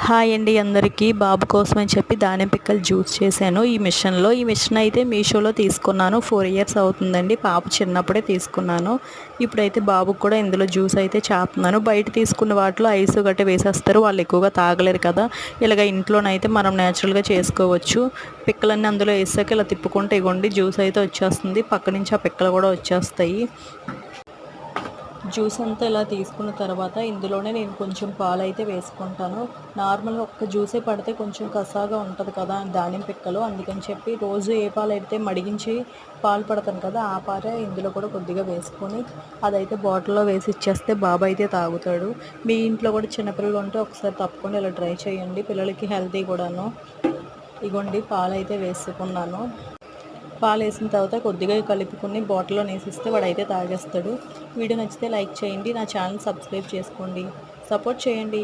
Hi అండి అందరికీ. బాబు కోసం అని చెప్పి దానిమ్మ పిక్కలు జ్యూస్ చేశాను ఈ మిషన్ అయితే మీషోలో తీసుకున్నాను. 4 ఇయర్స్ అవుతుందండి. పాప చిన్నప్పుడే తీసుకున్నాను. ఇప్పుడైతే బాబుకు కూడా ఇందులో జ్యూస్ అయితే చేస్తున్నాను. బయట తీసుకున్న వాటిలో ఐస్ గట్ట వేసేస్తారు, వాళ్ళు ఎక్కువగా తాగలేరు కదా. ఇలాగ ఇంట్లోనైతే మనం న్యాచురల్గా చేసుకోవచ్చు. పిక్కలన్నీ అందులో వేసాక ఇలా తిప్పుకుంటే ఇగోండి జ్యూస్ అయితే వచ్చేస్తుంది. పక్క నుంచి ఆ పిక్కలు కూడా వచ్చేస్తాయి. జ్యూస్ అంతా ఇలా తీసుకున్న తర్వాత ఇందులోనే నేను కొంచెం పాలు అయితే వేసుకుంటాను. నార్మల్గా ఒక్క జ్యూసే పడితే కొంచెం కసాగా ఉంటుంది కదా దానిమ్మ పిక్కలు, అందుకని చెప్పి రోజు ఏ పాలు అయితే మడిగించి పాలు పడతాను కదా ఆ పాలే ఇందులో కూడా కొద్దిగా వేసుకొని అదైతే బాటిల్లో వేసి ఇచ్చేస్తే బాబు అయితే తాగుతాడు. మీ ఇంట్లో కూడా చిన్నపిల్లలు ఉంటే ఒకసారి తప్పకుండా ఇలా ట్రై చేయండి, పిల్లలకి హెల్తీ కూడాను. ఇగోండి పాలు అయితే వేసుకున్నాను. పాలు వేసిన తర్వాత కొద్దిగా కలుపుకొని బాటిల్లో వేసిస్తే వాడైతే తాగేస్తాడు. వీడియో నచ్చితే లైక్ చేయండి, నా ఛానల్ సబ్స్క్రైబ్ చేసుకోండి, సపోర్ట్ చేయండి.